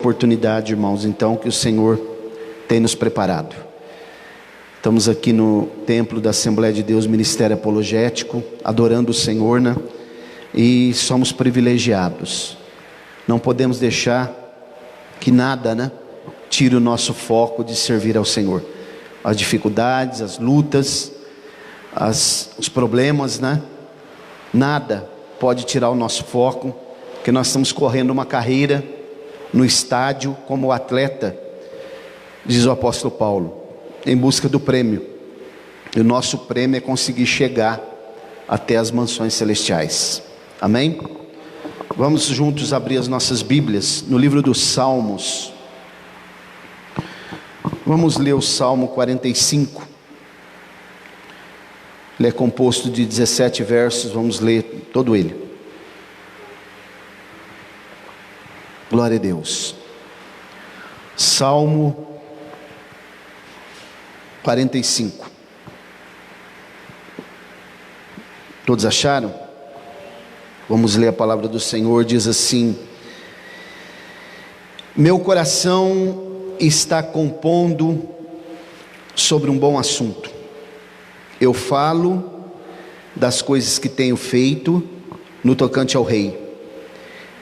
oportunidade, irmãos, então, que o Senhor tem nos preparado. Estamos aqui no templo da Assembleia de Deus, Ministério Apologético, adorando o Senhor, né? E somos privilegiados. Não podemos deixar que nada, né, tire o nosso foco de servir ao Senhor. As dificuldades, as lutas, os problemas, né? Nada pode tirar o nosso foco, porque nós estamos correndo uma carreira no estádio como atleta, diz o apóstolo Paulo, em busca do prêmio. E o nosso prêmio é conseguir chegar até as mansões celestiais. Amém? Vamos juntos abrir as nossas Bíblias no livro dos Salmos. Vamos ler o Salmo 45. Ele é composto de 17 versos, vamos ler todo ele. Glória a Deus. Salmo 45. Todos acharam? Vamos ler a palavra do Senhor, diz assim: meu coração está compondo sobre um bom assunto. Eu falo das coisas que tenho feito no tocante ao rei.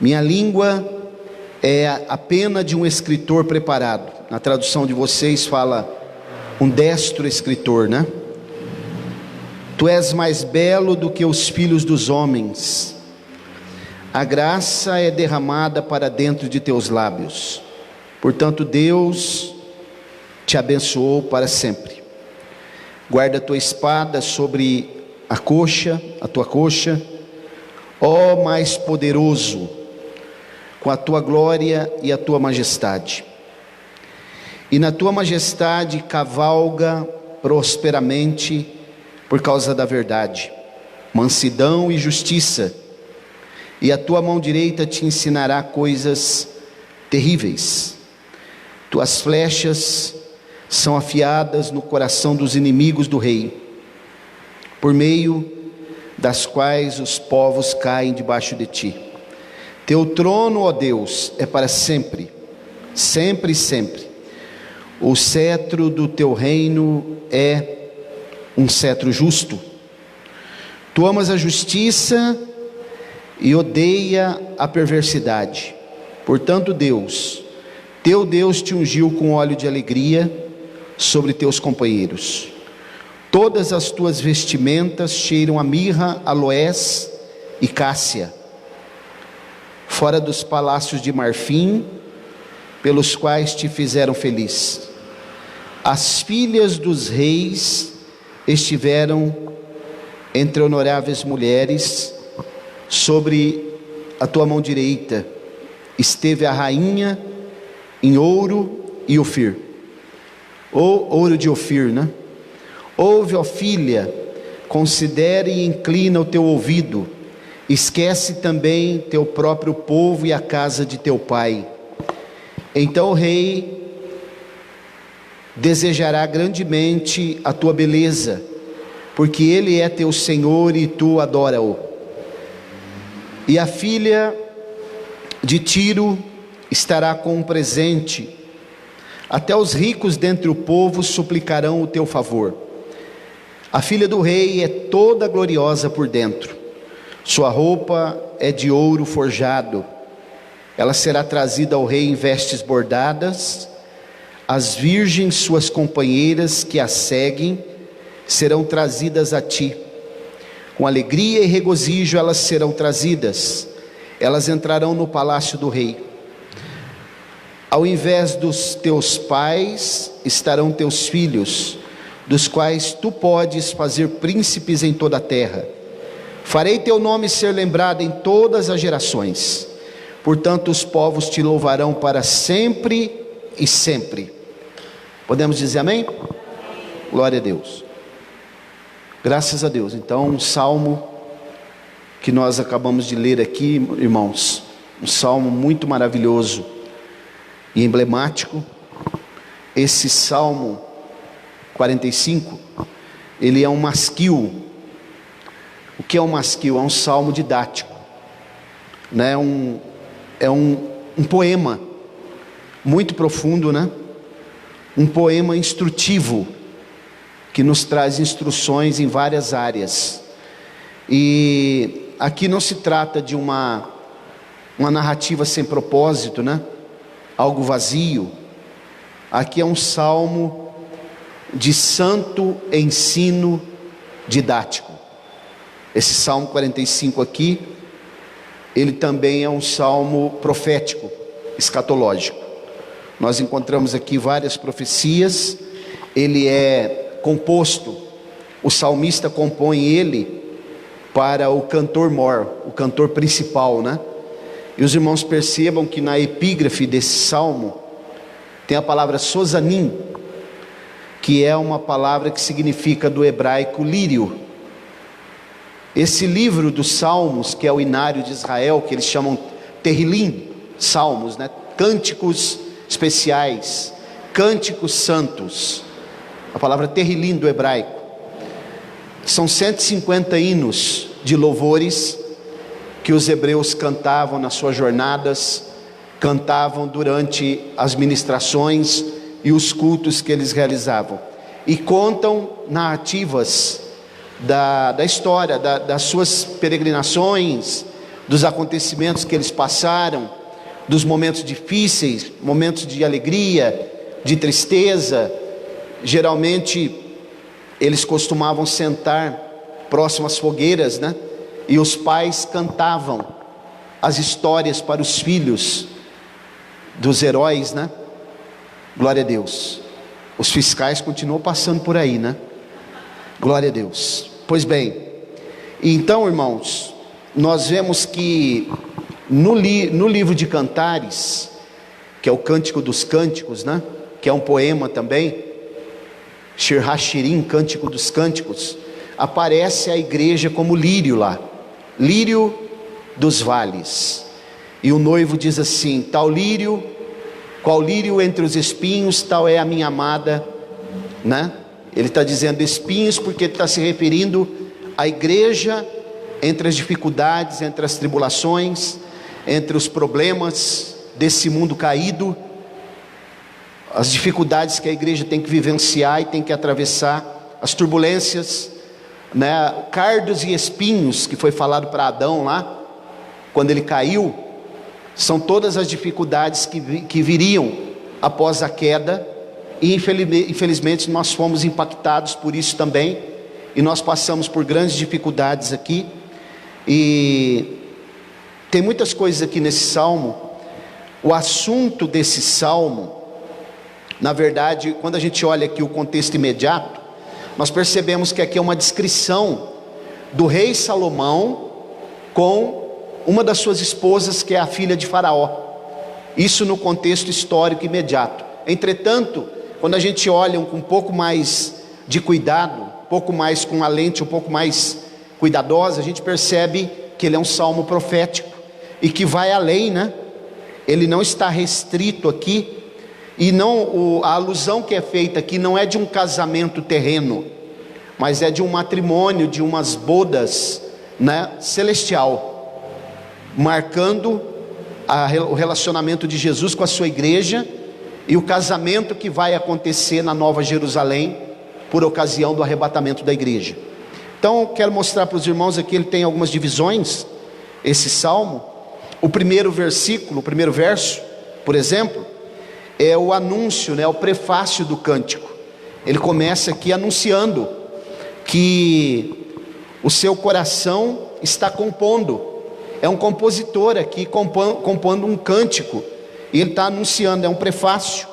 Minha língua é a pena de um escritor preparado. Na tradução de vocês fala um destro escritor, né? Tu és mais belo do que os filhos dos homens. A graça é derramada para dentro de teus lábios. Portanto, Deus te abençoou para sempre. Guarda a tua espada sobre a tua coxa, ó mais poderoso, com a tua glória e a tua majestade. E na tua majestade cavalga prosperamente por causa da verdade, mansidão e justiça. E a tua mão direita te ensinará coisas terríveis. Tuas flechas são afiadas no coração dos inimigos do rei, por meio das quais os povos caem debaixo de ti. Teu trono, ó Deus, é para sempre, sempre e sempre. O cetro do teu reino é um cetro justo. Tu amas a justiça e odeia a perversidade. Portanto, Deus, teu Deus te ungiu com óleo de alegria sobre teus companheiros. Todas as tuas vestimentas cheiram a mirra, aloés e cássia. Fora dos palácios de marfim, pelos quais te fizeram feliz. As filhas dos reis estiveram entre honoráveis mulheres. Sobre a tua mão direita esteve a rainha em ouro e ofir, ou ouro de Ofir, né? Ouve, ó filha, considere e inclina o teu ouvido. Esquece também teu próprio povo e a casa de teu pai. Então o rei desejará grandemente a tua beleza, porque ele é teu Senhor e tu adora-o. E a filha de Tiro estará com um presente. Até os ricos dentre o povo suplicarão o teu favor. A filha do rei é toda gloriosa por dentro. Sua roupa é de ouro forjado. Ela será trazida ao rei em vestes bordadas. As virgens, suas companheiras que a seguem, serão trazidas a ti. Com alegria e regozijo elas serão trazidas. Elas entrarão no palácio do rei. Ao invés dos teus pais estarão teus filhos, dos quais tu podes fazer príncipes em toda a terra. Farei teu nome ser lembrado em todas as gerações. Portanto, os povos te louvarão para sempre e sempre. Podemos dizer amém? Glória a Deus. Graças a Deus. Então, um salmo que nós acabamos de ler aqui, irmãos, um salmo muito maravilhoso e emblemático. Esse salmo 45, ele é um masquil. O que é um masquil? É um salmo didático, né? É um poema muito profundo, né? Um poema instrutivo, que nos traz instruções em várias áreas. E aqui não se trata de uma narrativa sem propósito, né? Algo vazio. Aqui é um salmo de santo ensino didático. Esse Salmo 45 aqui, ele também é um salmo profético, escatológico. Nós encontramos aqui várias profecias. Ele é composto, o salmista compõe ele para o cantor mor, o cantor principal, né? E os irmãos percebam que na epígrafe desse salmo tem a palavra sozanim, que é uma palavra que significa do hebraico lírio. Esse livro dos Salmos, que é o Inário de Israel, que eles chamam Terrilim, Salmos, né? Cânticos especiais, cânticos santos. A palavra Terrilim do hebraico. São 150 hinos de louvores que os hebreus cantavam nas suas jornadas, cantavam durante as ministrações e os cultos que eles realizavam. E contam narrativas da história, das suas peregrinações, dos acontecimentos que eles passaram, dos momentos difíceis, momentos de alegria, de tristeza. Geralmente eles costumavam sentar próximo às fogueiras, né? E os pais cantavam as histórias para os filhos dos heróis, né? Glória a Deus. Os fiscais continuam passando por aí, né? Glória a Deus. Pois bem, então, irmãos, nós vemos que no livro de Cantares, que é o Cântico dos Cânticos, né? Que é um poema também, Shir HaShirim, Cântico dos Cânticos, aparece a igreja como lírio lá, lírio dos vales. E o noivo diz assim: tal lírio, qual lírio entre os espinhos, tal é a minha amada, né? Ele está dizendo espinhos porque ele está se referindo à igreja entre as dificuldades, entre as tribulações, entre os problemas desse mundo caído, as dificuldades que a igreja tem que vivenciar e tem que atravessar, as turbulências, né? Cardos e espinhos que foi falado para Adão lá, quando ele caiu, são todas as dificuldades que viriam após a queda. E infelizmente nós fomos impactados por isso também, e nós passamos por grandes dificuldades aqui. E tem muitas coisas aqui nesse salmo. O assunto desse salmo, na verdade, quando a gente olha aqui o contexto imediato, nós percebemos que aqui é uma descrição do rei Salomão com uma das suas esposas, que é a filha de Faraó. Isso no contexto histórico imediato. Entretanto, quando a gente olha com um pouco mais de cuidado, um pouco mais com a lente um pouco mais cuidadosa, a gente percebe que ele é um salmo profético e que vai além, né? Ele não está restrito aqui, e não, a alusão que é feita aqui não é de um casamento terreno, mas é de um matrimônio, de umas bodas, né, celestial, marcando o relacionamento de Jesus com a sua igreja e o casamento que vai acontecer na Nova Jerusalém por ocasião do arrebatamento da igreja. Então quero mostrar para os irmãos aqui, ele tem algumas divisões, esse salmo. O primeiro versículo, o primeiro verso, por exemplo, é o anúncio, né, o prefácio do cântico. Ele começa aqui anunciando que o seu coração está compondo. É um compositor aqui compondo um cântico, e ele está anunciando, é um prefácio.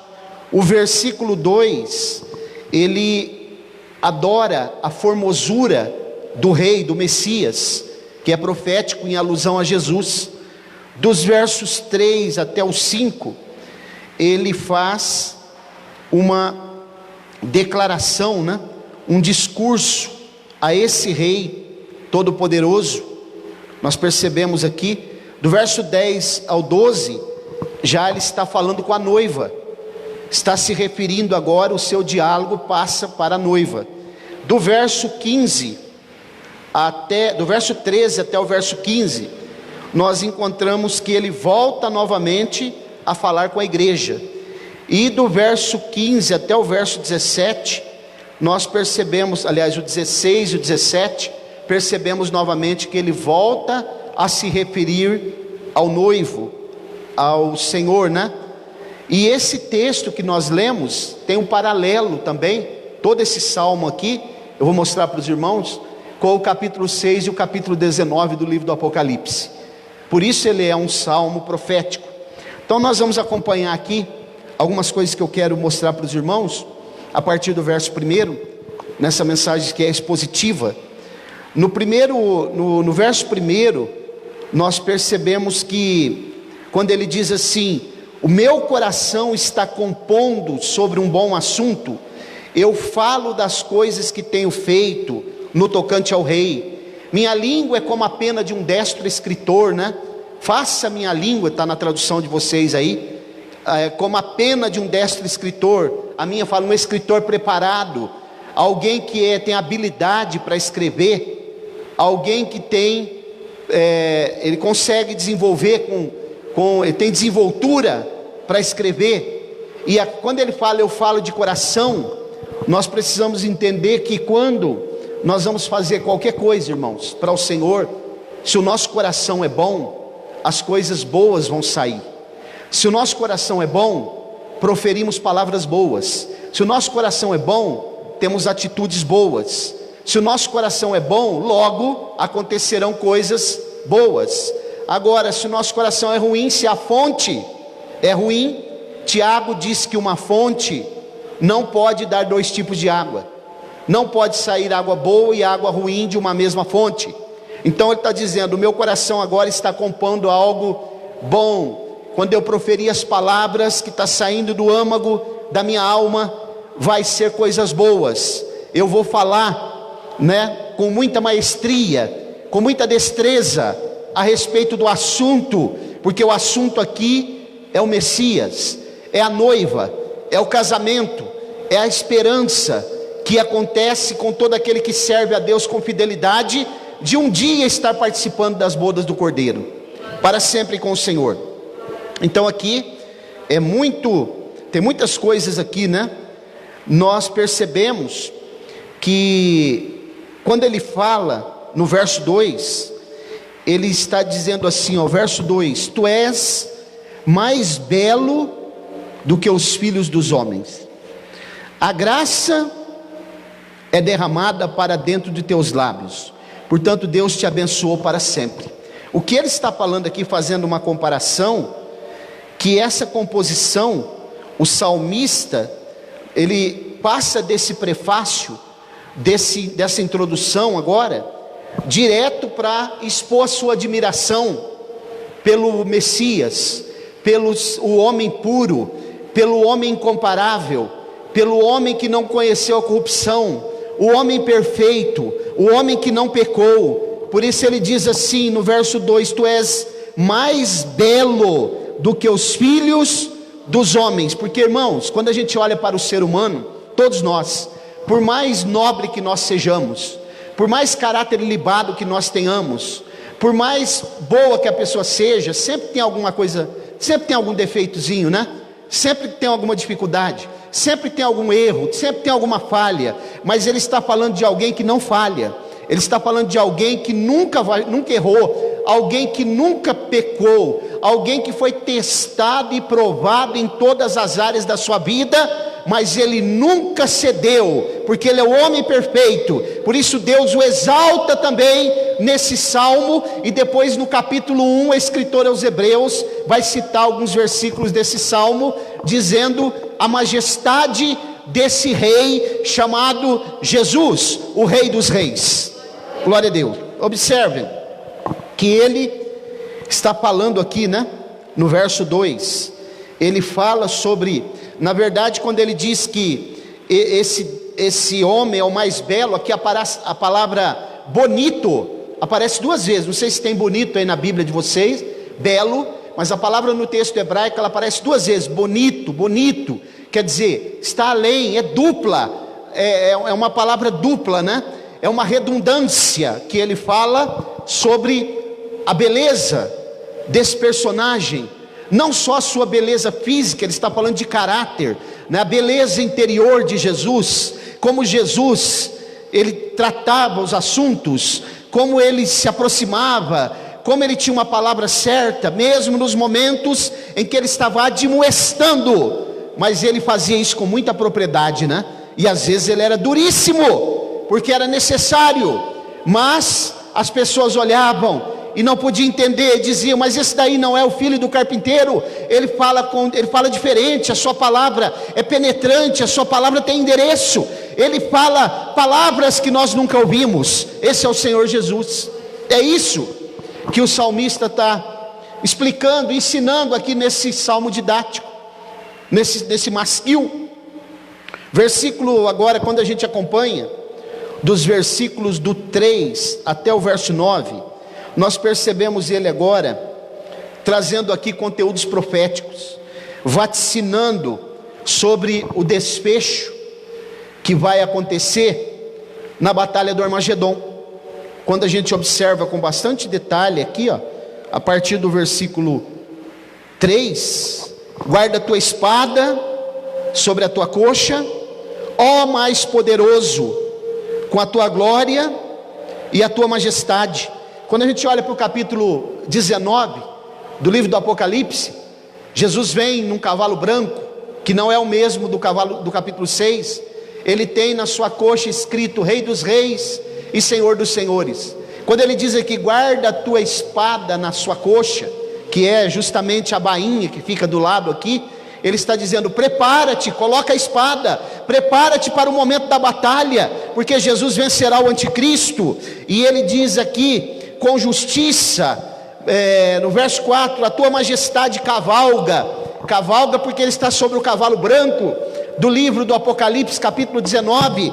O versículo 2, ele adora a formosura do rei, do Messias, que é profético em alusão a Jesus. Dos versos 3 até o 5, ele faz uma declaração, né? Um discurso a esse rei todo-poderoso. Nós percebemos aqui, do verso 10 ao 12, já ele está falando com a noiva, está se referindo agora, o seu diálogo passa para a noiva. Do verso 13 até o verso 15, nós encontramos que ele volta novamente a falar com a igreja. E do verso 15 até o verso 17, nós percebemos, aliás, o 16 e o 17, percebemos novamente que ele volta a se referir ao noivo, ao Senhor, né? E esse texto que nós lemos tem um paralelo também, todo esse salmo aqui, eu vou mostrar para os irmãos, com o capítulo 6 e o capítulo 19 do livro do Apocalipse. Por isso ele é um salmo profético. Então nós vamos acompanhar aqui algumas coisas que eu quero mostrar para os irmãos, a partir do verso 1, nessa mensagem que é expositiva. No verso 1, nós percebemos que, quando ele diz assim: o meu coração está compondo sobre um bom assunto, eu falo das coisas que tenho feito no tocante ao rei. Minha língua é como a pena de um destro escritor, né? Faça minha língua, está na tradução de vocês aí, como a pena de um destro escritor. A minha fala um escritor preparado, alguém que tem habilidade para escrever, alguém que tem, ele consegue desenvolver ele tem desenvoltura para escrever. E quando ele fala, eu falo de coração, nós precisamos entender que quando nós vamos fazer qualquer coisa, irmãos, para o Senhor, se o nosso coração é bom, as coisas boas vão sair. Se o nosso coração é bom, proferimos palavras boas. Se o nosso coração é bom, temos atitudes boas. Se o nosso coração é bom, logo acontecerão coisas boas. Agora, se o nosso coração é ruim, se a fonte é ruim, Tiago diz que uma fonte não pode dar dois tipos de água. Não pode sair água boa e água ruim de uma mesma fonte. Então ele está dizendo: o meu coração agora está compondo algo bom. Quando eu proferir as palavras que está saindo do âmago da minha alma, vai ser coisas boas. Eu vou falar, né, com muita maestria, com muita destreza, a respeito do assunto, porque o assunto aqui é o Messias, é a noiva, é o casamento, é a esperança que acontece com todo aquele que serve a Deus com fidelidade, de um dia estar participando das bodas do Cordeiro, para sempre com o Senhor. Então aqui tem muitas coisas aqui, né? Nós percebemos que quando ele fala no verso 2, ele está dizendo assim, ó, verso 2: tu és mais belo do que os filhos dos homens, a graça é derramada para dentro de teus lábios, portanto Deus te abençoou para sempre. O que ele está falando aqui, fazendo uma comparação, que essa composição, o salmista, ele passa desse prefácio, dessa introdução agora, direto para expor a sua admiração pelo Messias, pelo o homem puro, pelo homem incomparável, pelo homem que não conheceu a corrupção, o homem perfeito, o homem que não pecou. Por isso ele diz assim no verso 2: tu és mais belo do que os filhos dos homens. Porque, irmãos, quando a gente olha para o ser humano, todos nós, por mais nobre que nós sejamos, por mais caráter ilibado que nós tenhamos, por mais boa que a pessoa seja, sempre tem alguma coisa, sempre tem algum defeitozinho, né? Sempre tem alguma dificuldade, sempre tem algum erro, sempre tem alguma falha. Mas ele está falando de alguém que não falha, ele está falando de alguém que nunca errou, alguém que nunca pecou, alguém que foi testado e provado em todas as áreas da sua vida, mas ele nunca cedeu, porque ele é o homem perfeito. Por isso Deus o exalta também nesse salmo. E depois no capítulo 1, a escritora aos Hebreus vai citar alguns versículos desse salmo, dizendo a majestade desse rei chamado Jesus, o Rei dos Reis. Glória a Deus. Observem que ele está falando aqui, né, no verso 2, ele fala sobre, na verdade, quando ele diz que esse homem é o mais belo, aqui aparece a palavra bonito, aparece duas vezes. Não sei se tem bonito aí na Bíblia de vocês, belo, mas a palavra no texto hebraico, ela aparece duas vezes, bonito, bonito, quer dizer, está além, é dupla, é uma palavra dupla, né? É uma redundância que ele fala sobre a beleza desse personagem. não só a sua beleza física, ele está falando de caráter, né? A beleza interior de Jesus, como Jesus, ele tratava os assuntos, como ele se aproximava, como ele tinha uma palavra certa, mesmo nos momentos em que ele estava admoestando, mas ele fazia isso com muita propriedade, né? E às vezes ele era duríssimo, porque era necessário, mas as pessoas olhavam e não podiam entender, diziam: mas esse daí não é o filho do carpinteiro? Ele fala diferente, a sua palavra é penetrante, a sua palavra tem endereço, ele fala palavras que nós nunca ouvimos. Esse é o Senhor Jesus. É isso que o salmista está explicando, ensinando aqui nesse salmo didático, nesse masquil. Versículo agora, quando a gente acompanha, dos versículos do 3 até o verso 9, nós percebemos ele agora trazendo aqui conteúdos proféticos, vaticinando sobre o desfecho que vai acontecer na batalha do Armagedon. Quando a gente observa com bastante detalhe aqui, ó, a partir do versículo 3, guarda a tua espada sobre a tua coxa, ó mais poderoso, com a tua glória e a tua majestade. Quando a gente olha para o capítulo 19 do livro do Apocalipse, Jesus vem num cavalo branco, que não é o mesmo do cavalo do capítulo 6. Ele tem na sua coxa escrito Rei dos Reis e Senhor dos Senhores. Quando ele diz aqui: guarda a tua espada na sua coxa, que é justamente a bainha que fica do lado aqui, ele está dizendo: prepara-te, coloca a espada, prepara-te para o momento da batalha, porque Jesus vencerá o anticristo. E ele diz aqui com justiça, no verso 4, a tua majestade cavalga porque ele está sobre o cavalo branco, do livro do Apocalipse capítulo 19,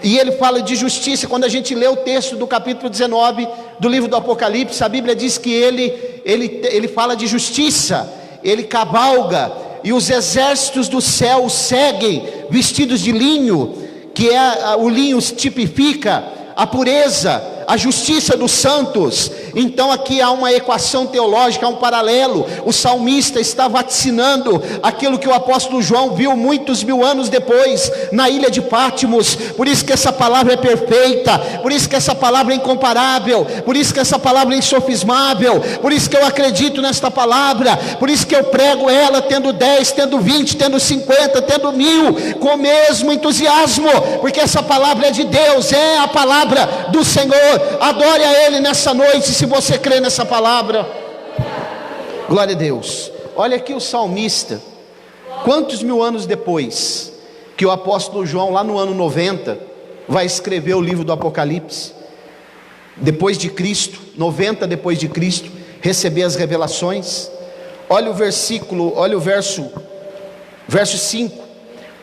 e ele fala de justiça. Quando a gente lê o texto do capítulo 19 do livro do Apocalipse, a Bíblia diz que ele fala de justiça, ele cavalga, e os exércitos do céu seguem, vestidos de linho, que o linho tipifica a pureza, a justiça dos santos. Então aqui há uma equação teológica, há um paralelo. O salmista está vaticinando aquilo que o apóstolo João viu muitos mil anos depois, na ilha de Patmos. Por isso que essa palavra é perfeita, por isso que essa palavra é incomparável, por isso que essa palavra é insofismável, por isso que eu acredito nesta palavra, por isso que eu prego ela tendo 10, tendo 20, tendo 50, tendo 1000, com o mesmo entusiasmo, porque essa palavra é de Deus, é a palavra do Senhor. Adore a Ele nessa noite, se você crê nessa palavra. Glória a Deus. Olha aqui o salmista, quantos mil anos depois que o apóstolo João, lá no ano 90, vai escrever o livro do Apocalipse, depois de Cristo, 90 depois de Cristo, receber as revelações. Olha o versículo, olha o verso 5: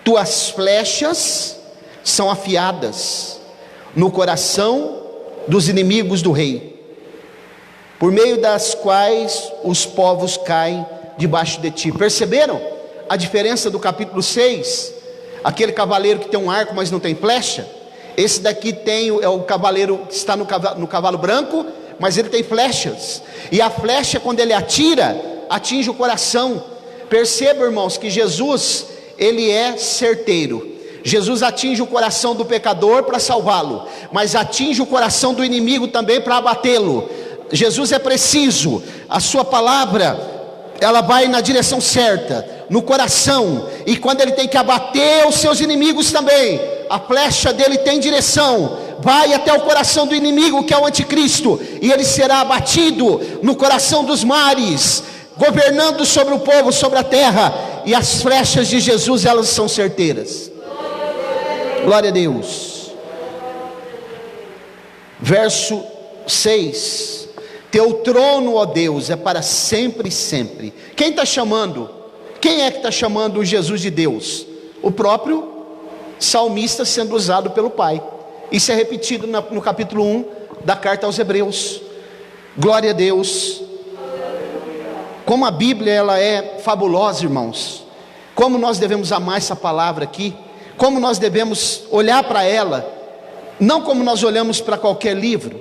tuas flechas são afiadas no coração dos inimigos do rei, por meio das quais os povos caem debaixo de ti. Perceberam a diferença do capítulo 6? Aquele cavaleiro que tem um arco, mas não tem flecha. Esse daqui é o cavaleiro que está no cavalo branco, mas ele tem flechas. E a flecha, quando ele atira, atinge o coração. Perceba, irmãos, que Jesus, ele é certeiro. Jesus atinge o coração do pecador para salvá-lo, mas atinge o coração do inimigo também para abatê-lo. Jesus é preciso, a sua palavra, ela vai na direção certa, no coração, e quando ele tem que abater os seus inimigos também, a flecha dele tem direção, vai até o coração do inimigo, que é o anticristo, e ele será abatido no coração dos mares, governando sobre o povo, sobre a terra. E as flechas de Jesus, elas são certeiras. Glória a Deus. Verso 6: teu trono, ó Deus, é para sempre e sempre. Quem está chamando? Quem é que está chamando o Jesus de Deus? O próprio salmista sendo usado pelo Pai. Isso é repetido no capítulo 1 da carta aos Hebreus. Glória a Deus. Como a Bíblia, ela é fabulosa, irmãos. Como nós devemos amar essa palavra aqui. Como nós devemos olhar para ela, não como nós olhamos para qualquer livro,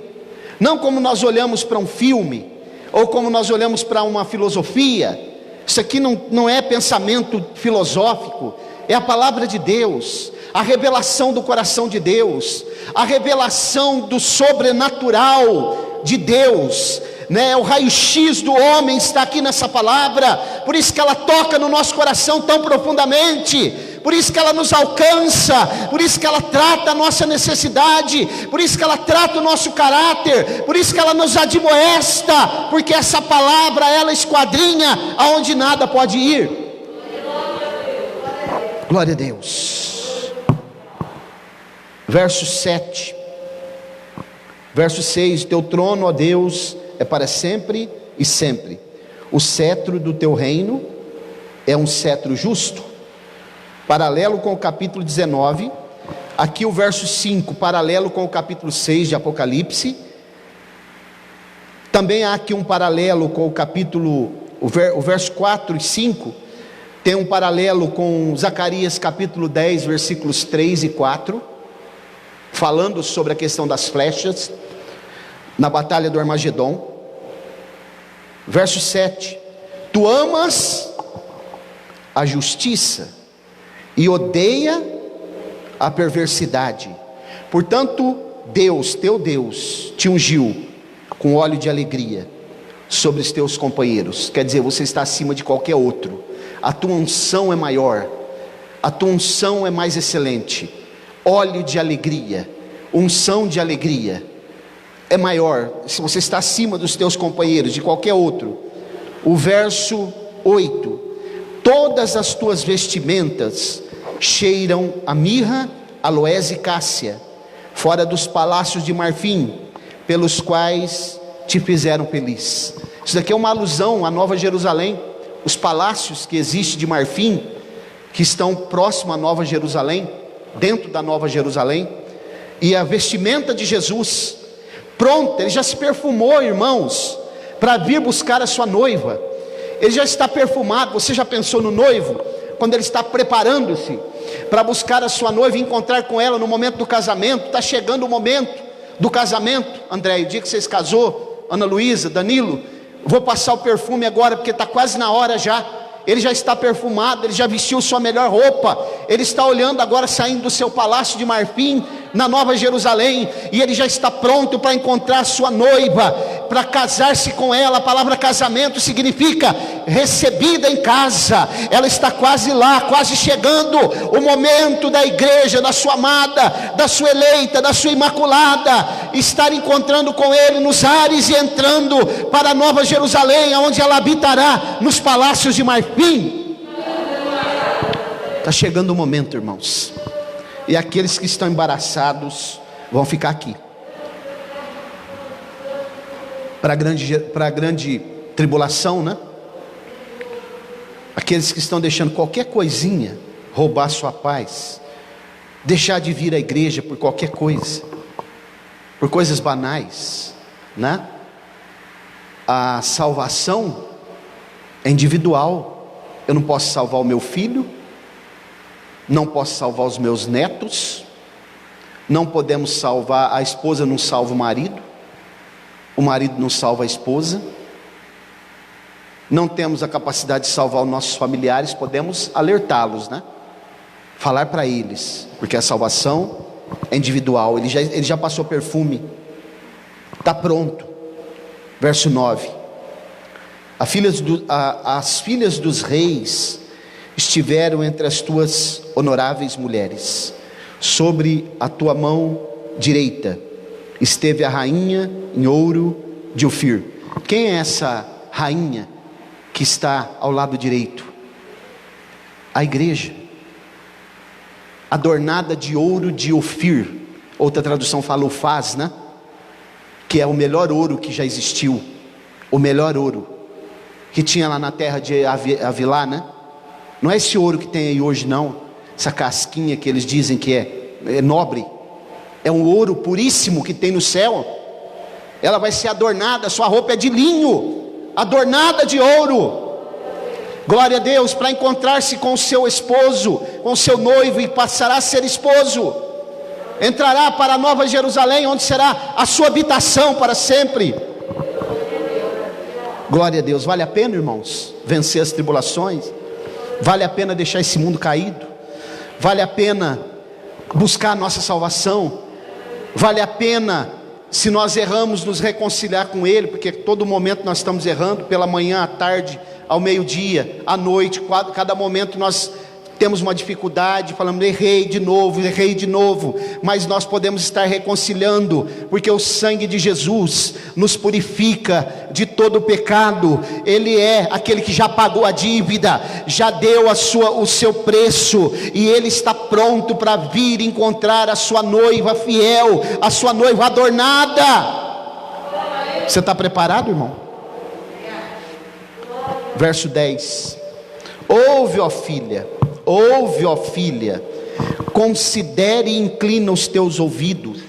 não como nós olhamos para um filme, ou como nós olhamos para uma filosofia, Isso aqui não é pensamento filosófico, é a palavra de Deus, a revelação do coração de Deus, a revelação do sobrenatural de Deus, né? O raio-x do homem está aqui nessa palavra, por isso que ela toca no nosso coração tão profundamente, por isso que ela nos alcança, por isso que ela trata a nossa necessidade, por isso que ela trata o nosso caráter, por isso que ela nos admoesta, porque essa palavra, ela esquadrinha aonde nada pode ir. Glória a Deus. Verso 7, verso 6: teu trono, ó Deus, é para sempre e sempre, o cetro do teu reino é um cetro justo. Paralelo com o capítulo 19, aqui o verso 5, paralelo com o capítulo 6 de Apocalipse. Também há aqui um paralelo com o capítulo, o verso 4 e 5, tem um paralelo com Zacarias capítulo 10, versículos 3 e 4, falando sobre a questão das flechas, na batalha do Armagedon. Verso 7, tu amas a justiça e odeia a perversidade, portanto Deus, teu Deus, te ungiu com óleo de alegria sobre os teus companheiros. Quer dizer, você está acima de qualquer outro, a tua unção é maior, a tua unção é mais excelente. Óleo de alegria, unção de alegria é maior, se você está acima dos teus companheiros, de qualquer outro. O verso 8, todas as tuas vestimentas cheiram a mirra, aloés e cássia, fora dos palácios de marfim, pelos quais te fizeram feliz. Isso daqui é uma alusão à Nova Jerusalém, os palácios que existem de marfim, que estão próximo à Nova Jerusalém, dentro da Nova Jerusalém, e a vestimenta de Jesus, pronto, ele já se perfumou, irmãos, para vir buscar a sua noiva. Ele já está perfumado. Você já pensou no noivo, quando ele está preparando-se para buscar a sua noiva e encontrar com ela no momento do casamento? Está chegando o momento do casamento, André, o dia que vocês casou, Ana Luísa, Danilo, vou passar o perfume agora, porque está quase na hora já. Ele já está perfumado, ele já vestiu sua melhor roupa, ele está olhando agora, saindo do seu palácio de marfim, na Nova Jerusalém, e ele já está pronto para encontrar sua noiva, para casar-se com ela. A palavra casamento significa recebida em casa. Ela está quase lá, quase chegando o momento da igreja, da sua amada, da sua eleita, da sua imaculada, estar encontrando com ele nos ares e entrando para a Nova Jerusalém, onde ela habitará nos palácios de marfim. Está chegando o momento, irmãos, e aqueles que estão embaraçados vão ficar aqui para a grande tribulação, né? Aqueles que estão deixando qualquer coisinha roubar sua paz, deixar de vir à igreja por qualquer coisa, por coisas banais, né? A salvação é individual. Eu não posso salvar o meu filho, não posso salvar os meus netos, não podemos salvar, a esposa não salva o marido não salva a esposa, não temos a capacidade de salvar os nossos familiares. Podemos alertá-los, né? Falar para eles, porque a salvação é individual. Ele já passou perfume, está pronto. Verso 9, as filhas dos reis estiveram entre as tuas honoráveis mulheres, sobre a tua mão direita esteve a rainha em ouro de Ofir. Quem é essa rainha que está ao lado direito? A igreja, adornada de ouro de Ofir. Outra tradução fala Ufaz, né? Que é o melhor ouro que já existiu, o melhor ouro que tinha lá na terra de Havilá, né? Não é esse ouro que tem aí hoje, não, essa casquinha que eles dizem que é nobre. É um ouro puríssimo que tem no céu. Ela vai ser adornada, sua roupa é de linho, adornada de ouro. Glória a Deus, para encontrar-se com o seu esposo, com o seu noivo, e passará a ser esposo. Entrará para a Nova Jerusalém, onde será a sua habitação para sempre. Glória a Deus. Vale a pena, irmãos? vencer as tribulações? Vale a pena deixar esse mundo caído? Vale a pena buscar a nossa salvação? Vale a pena, se nós erramos, nos reconciliar com Ele? Porque todo momento nós estamos errando, pela manhã, à tarde, ao meio-dia, à noite, cada momento nós temos uma dificuldade, falamos errei de novo, mas nós podemos estar reconciliando, porque o sangue de Jesus nos purifica de todo o pecado. Ele é aquele que já pagou a dívida, já deu o seu preço, e Ele está pronto para vir encontrar a sua noiva fiel, a sua noiva adornada. Você está preparado, irmão? Verso 10: ouve, ó filha, considere e inclina os teus ouvidos,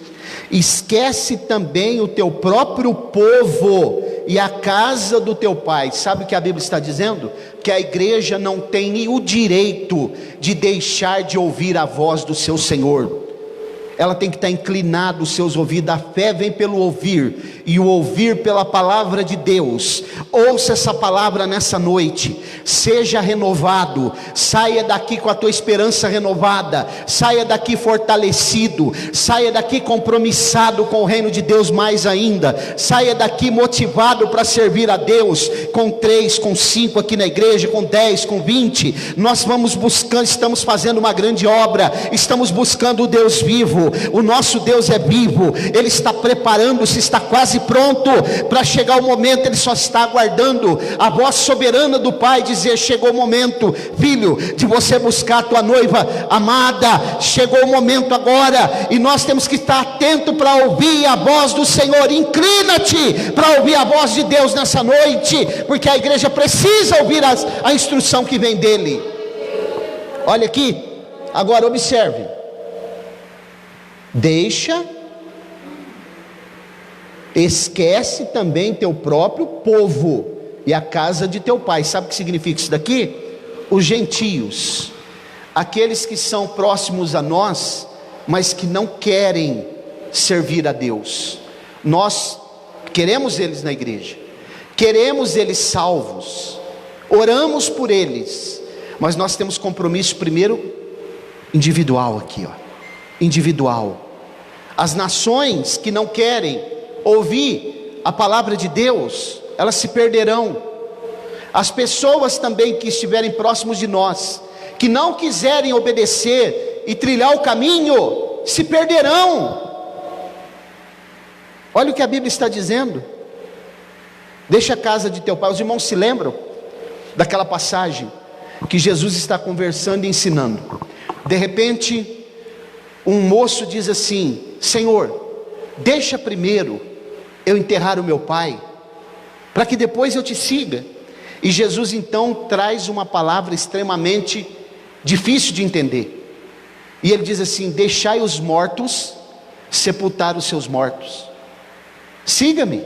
esquece também o teu próprio povo e a casa do teu pai. Sabe o que a Bíblia está dizendo? Que a igreja não tem o direito de deixar de ouvir a voz do seu Senhor. Ela tem que estar inclinada os seus ouvidos. A fé vem pelo ouvir, e o ouvir pela palavra de Deus. Ouça essa palavra nessa noite, seja renovado, saia daqui com a tua esperança renovada, saia daqui fortalecido, saia daqui compromissado com o reino de Deus mais ainda, saia daqui motivado para servir a Deus, com 3, com 5 aqui na igreja, com 10, com 20, nós vamos buscando, estamos fazendo uma grande obra, estamos buscando o Deus vivo. O nosso Deus é vivo, Ele está preparando-se, está quase pronto para chegar o momento. Ele só está aguardando a voz soberana do Pai dizer: chegou o momento, filho, de você buscar a tua noiva amada, chegou o momento agora. E nós temos que estar atento para ouvir a voz do Senhor. Inclina-te para ouvir a voz de Deus nessa noite, porque a igreja precisa ouvir a instrução que vem dEle. Olha aqui, agora observe: esquece também teu próprio povo e a casa de teu pai. Sabe o que significa isso daqui? Os gentios, aqueles que são próximos a nós, mas que não querem servir a Deus. Nós queremos eles na igreja, queremos eles salvos, oramos por eles, mas nós temos compromisso primeiro individual aqui, individual. As nações que não querem ouvir a palavra de Deus, elas se perderão. As pessoas também que estiverem próximos de nós, que não quiserem obedecer e trilhar o caminho, se perderão. Olha o que a Bíblia está dizendo: deixa a casa de teu pai. Os irmãos se lembram daquela passagem que Jesus está conversando e ensinando? De repente, um moço diz assim: Senhor, deixa primeiro eu enterrar o meu pai, para que depois eu te siga. E Jesus então traz uma palavra extremamente difícil de entender, e ele diz assim: deixai os mortos sepultar os seus mortos, siga-me.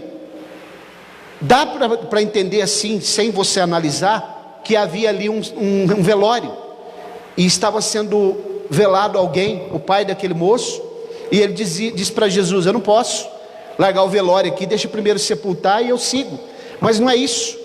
Dá para entender assim, sem você analisar, que havia ali um velório, e estava sendo velado alguém, o pai daquele moço, e ele diz para Jesus: eu não posso largar o velório aqui, deixa primeiro sepultar e eu sigo. Mas não é isso.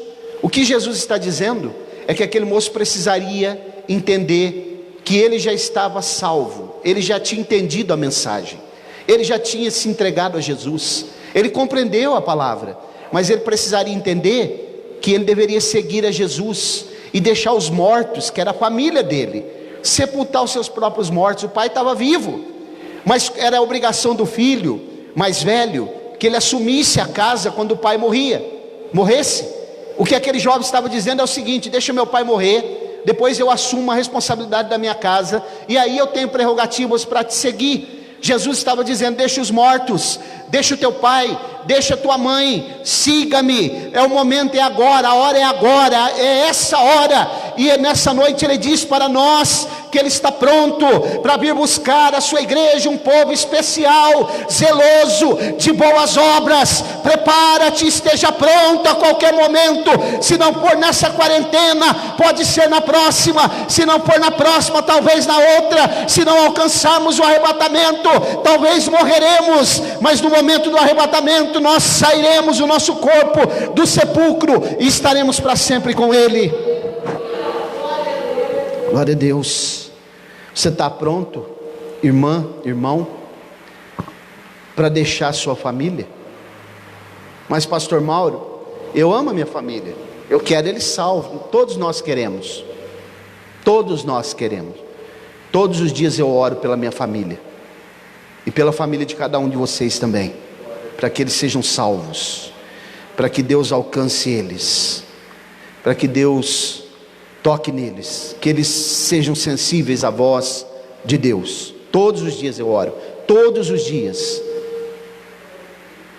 O que Jesus está dizendo é que aquele moço precisaria entender que ele já estava salvo, ele já tinha entendido a mensagem, ele já tinha se entregado a Jesus, ele compreendeu a palavra, mas ele precisaria entender que ele deveria seguir a Jesus e deixar os mortos, que era a família dele, sepultar os seus próprios mortos. O pai estava vivo, mas era a obrigação do filho mais velho que ele assumisse a casa quando o pai morresse. O que aquele jovem estava dizendo é o seguinte: deixa meu pai morrer, depois eu assumo a responsabilidade da minha casa, e aí eu tenho prerrogativas para te seguir. Jesus estava dizendo: deixa os mortos, deixa o teu pai, deixa a tua mãe, siga-me. É o momento, é agora, a hora é agora, é essa hora. e nessa noite Ele diz para nós que Ele está pronto para vir buscar a sua igreja, um povo especial, zeloso, de boas obras. Prepara-te, esteja pronto a qualquer momento. Se não for nessa quarentena, pode ser na próxima. Se não for na próxima, talvez na outra. Se não alcançarmos o arrebatamento, talvez morreremos, mas no momento do arrebatamento nós sairemos o nosso corpo do sepulcro e estaremos para sempre com Ele. Glória a Deus. Você está pronto, irmã, irmão, para deixar sua família? Mas pastor Mauro, eu amo a minha família, eu quero eles salvos. Todos nós queremos. Todos nós queremos. Todos os dias eu oro pela minha família e pela família de cada um de vocês também, para que eles sejam salvos, para que Deus alcance eles, para que Deus toque neles, que eles sejam sensíveis à voz de Deus. Todos os dias eu oro, todos os dias.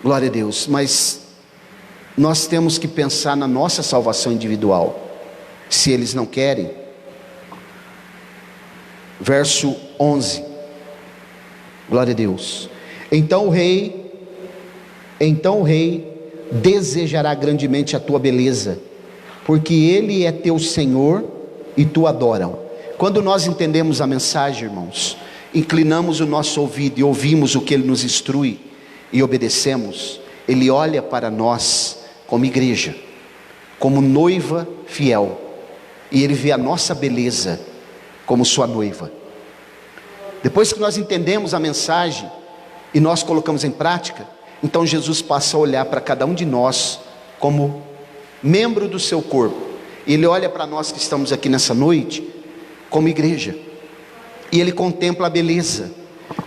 Glória a Deus. Mas nós temos que pensar na nossa salvação individual. Se eles não querem, verso 11, glória a Deus. Então o rei desejará grandemente a tua beleza, porque Ele é teu Senhor e tu adoram. Quando nós entendemos a mensagem, irmãos, inclinamos o nosso ouvido e ouvimos o que Ele nos instrui e obedecemos, Ele olha para nós como igreja, como noiva fiel, e Ele vê a nossa beleza como sua noiva. Depois que nós entendemos a mensagem e nós colocamos em prática, então Jesus passa a olhar para cada um de nós como membro do seu corpo. Ele olha para nós que estamos aqui nessa noite como igreja, e Ele contempla a beleza,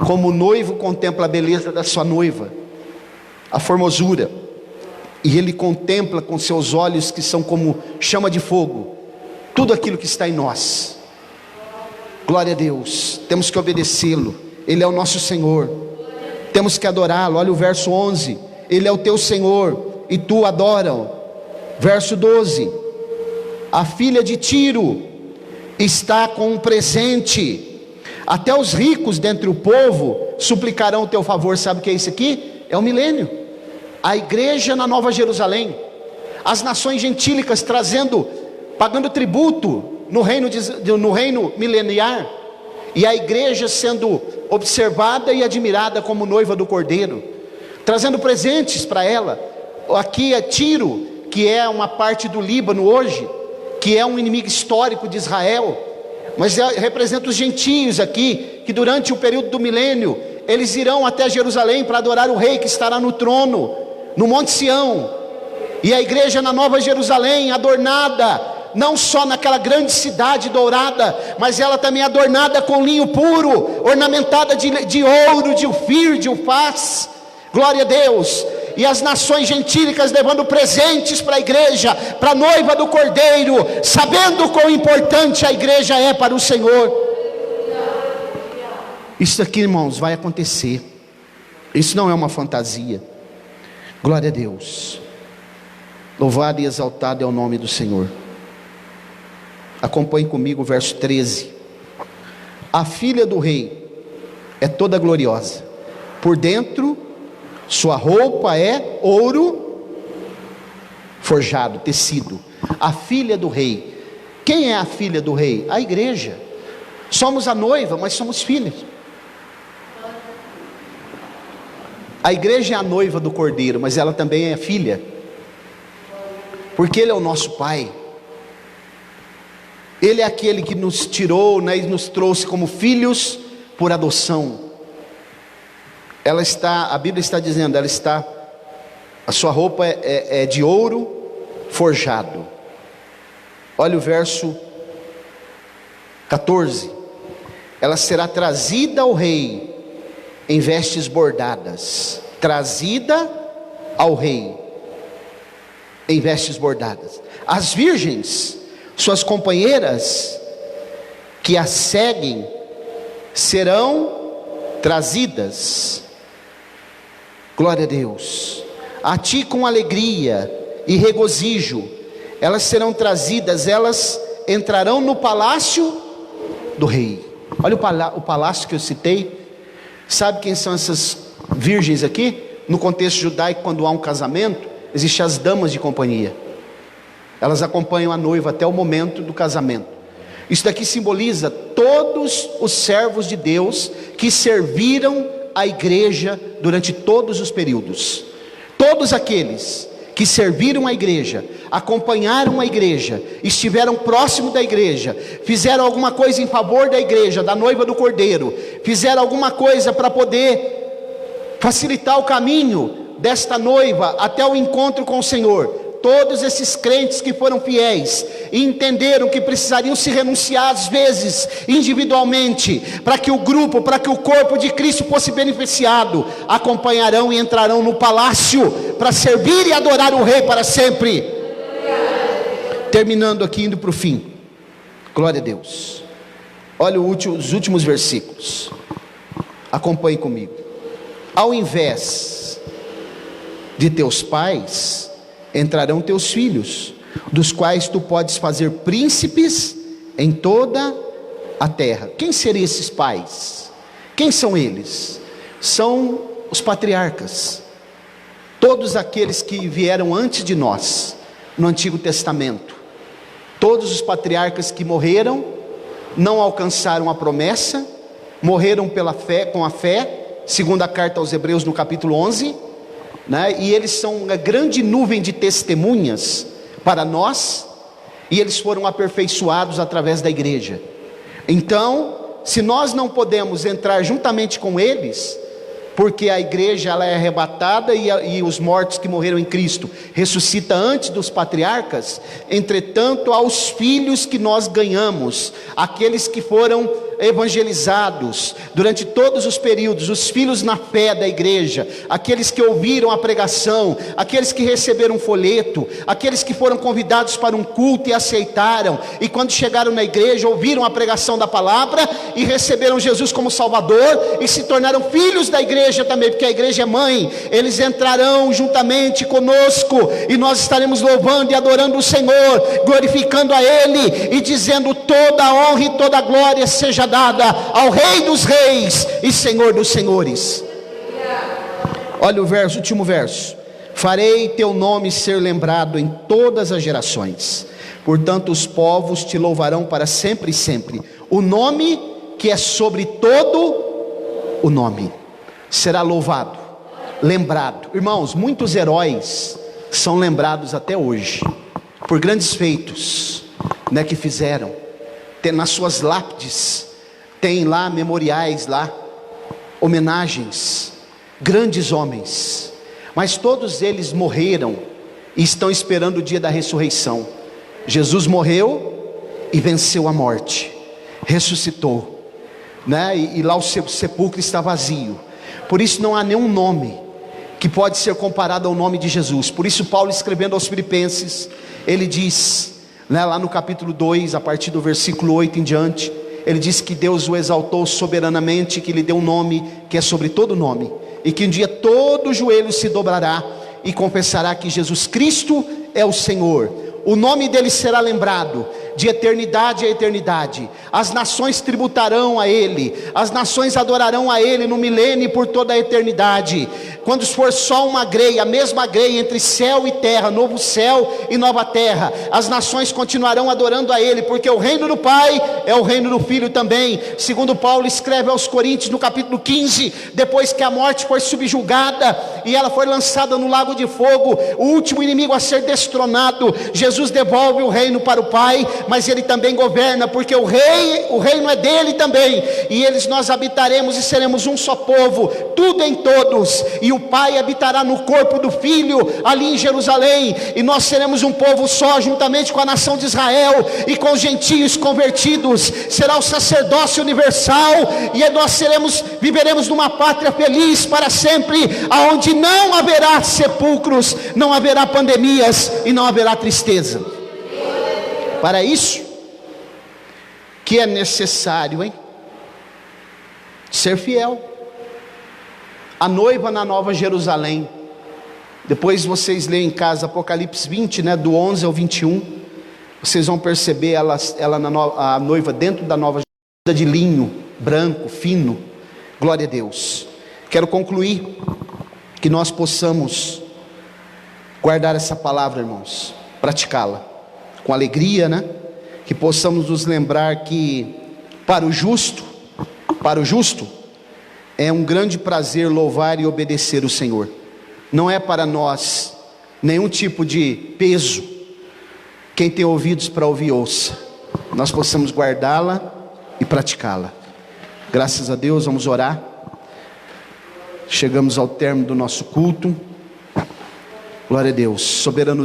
como o noivo contempla a beleza da sua noiva, a formosura, e Ele contempla com seus olhos que são como chama de fogo, tudo aquilo que está em nós. Glória a Deus. Temos que obedecê-lo, Ele é o nosso Senhor, temos que adorá-lo. Olha o verso 11, Ele é o teu Senhor e tu adoram. Verso 12, a filha de Tiro está com um presente, até os ricos dentre o povo suplicarão o teu favor. Sabe o que é isso aqui? É o milênio, a igreja na Nova Jerusalém, as nações gentílicas pagando tributo no reino mileniar, e a igreja sendo observada e admirada como noiva do Cordeiro, trazendo presentes para ela. Aqui é Tiro, que é uma parte do Líbano hoje, que é um inimigo histórico de Israel, mas representa os gentios aqui, que durante o período do milênio, eles irão até Jerusalém para adorar o rei que estará no trono, no Monte Sião. E a igreja na Nova Jerusalém, adornada, não só naquela grande cidade dourada, mas ela também adornada com linho puro, ornamentada de ouro, de ofir, de ufaz. Glória a Deus. E as nações gentílicas levando presentes para a igreja, para a noiva do Cordeiro, sabendo quão importante a igreja é para o Senhor. Isso aqui, irmãos, vai acontecer. Isso não é uma fantasia. Glória a Deus. Louvado e exaltado é o nome do Senhor. Acompanhe comigo o verso 13. A filha do rei é toda gloriosa, por dentro sua roupa é ouro forjado, tecido. A filha do rei. Quem é a filha do rei? A igreja. Somos a noiva, mas somos filhos. A igreja é a noiva do Cordeiro, mas ela também é filha, porque Ele é o nosso Pai. Ele é aquele que nos tirou, né, e nos trouxe como filhos por adoção. A Bíblia está dizendo, a sua roupa é de ouro forjado. Olha o verso 14. Ela será trazida ao rei em vestes bordadas. Trazida ao rei em vestes bordadas. As virgens, suas companheiras que a seguem, serão trazidas. Glória a Deus. A ti com alegria e regozijo, elas serão trazidas, elas entrarão no palácio do rei. Olha o palácio que eu citei. Sabe quem são essas virgens aqui? No contexto judaico, quando há um casamento, existem as damas de companhia. Elas acompanham a noiva até o momento do casamento. Isso daqui simboliza todos os servos de Deus que serviram a igreja durante todos os períodos. Todos aqueles que serviram a igreja, acompanharam a igreja, estiveram próximo da igreja, fizeram alguma coisa em favor da igreja, da noiva do Cordeiro, fizeram alguma coisa para poder facilitar o caminho desta noiva até o encontro com o Senhor. Todos esses crentes que foram fiéis e entenderam que precisariam se renunciar às vezes individualmente, para que o grupo, para que o corpo de Cristo fosse beneficiado, acompanharão e entrarão no palácio para servir e adorar o Rei para sempre. Terminando aqui, indo para o fim. Glória a Deus. Olha os últimos versículos. Acompanhe comigo. Ao invés de teus pais entrarão teus filhos, dos quais tu podes fazer príncipes em toda a terra. Quem seriam esses pais? Quem são eles? São os patriarcas, todos aqueles que vieram antes de nós, no Antigo Testamento. Todos os patriarcas que morreram, não alcançaram a promessa, morreram pela fé, com a fé, segundo a carta aos Hebreus no capítulo 11, e eles são uma grande nuvem de testemunhas para nós, e eles foram aperfeiçoados através da igreja. Então, se nós não podemos entrar juntamente com eles, porque a igreja ela é arrebatada e os mortos que morreram em Cristo ressuscita antes dos patriarcas, entretanto aos filhos que nós ganhamos, aqueles que foram evangelizados durante todos os períodos, os filhos na fé da igreja, aqueles que ouviram a pregação, aqueles que receberam um folheto, aqueles que foram convidados para um culto e aceitaram, e quando chegaram na igreja ouviram a pregação da palavra e receberam Jesus como Salvador e se tornaram filhos da igreja também, porque a igreja é mãe. Eles entrarão juntamente conosco e nós estaremos louvando e adorando o Senhor, glorificando a Ele e dizendo: toda a honra e toda a glória seja dada ao Rei dos Reis e Senhor dos Senhores. Olha o verso, último verso: farei teu nome ser lembrado em todas as gerações, portanto os povos te louvarão para sempre e sempre. O nome que é sobre todo o nome será louvado, lembrado. Irmãos, muitos heróis são lembrados até hoje por grandes feitos, que fizeram. Tem nas suas lápides, tem lá memoriais lá, homenagens, grandes homens, mas todos eles morreram e estão esperando o dia da ressurreição. Jesus morreu e venceu a morte, ressuscitou, e lá o sepulcro está vazio. Por isso não há nenhum nome que pode ser comparado ao nome de Jesus. Por isso Paulo, escrevendo aos Filipenses, ele diz, lá no capítulo 2, a partir do versículo 8 em diante, ele diz que Deus o exaltou soberanamente, que lhe deu um nome que é sobre todo nome, e que um dia todo joelho se dobrará e confessará que Jesus Cristo é o Senhor. O nome dele será lembrado de eternidade a eternidade. As nações tributarão a ele, as nações adorarão a ele no milênio e por toda a eternidade. Quando for só uma grei, a mesma grei entre céu e terra, novo céu e nova terra, as nações continuarão adorando a ele, porque o reino do Pai é o reino do Filho também. Segundo Paulo escreve aos Coríntios no capítulo 15, depois que a morte foi subjugada e ela foi lançada no lago de fogo, o último inimigo a ser destronado, Jesus devolve o reino para o Pai, mas ele também governa, porque o reino é dele também, e nós habitaremos e seremos um só povo, tudo em todos, e o Pai habitará no corpo do Filho, ali em Jerusalém, e nós seremos um povo só, juntamente com a nação de Israel, e com os gentios convertidos, será o sacerdócio universal, e nós viveremos numa pátria feliz para sempre, aonde não haverá sepulcros, não haverá pandemias, e não haverá tristeza. Para isso, que é necessário, ser fiel. A noiva na Nova Jerusalém, depois vocês leem em casa Apocalipse 20, do 11 ao 21, Vocês vão perceber a noiva dentro da nova de linho, branco, fino. Glória a Deus. Quero concluir que nós possamos guardar essa palavra, irmãos, praticá-la com alegria, né? Que possamos nos lembrar que para o justo é um grande prazer louvar e obedecer o Senhor. Não é para nós nenhum tipo de peso. Quem tem ouvidos para ouvir, ouça. Nós possamos guardá-la e praticá-la. Graças a Deus, vamos orar. Chegamos ao término do nosso culto. Glória a Deus, soberano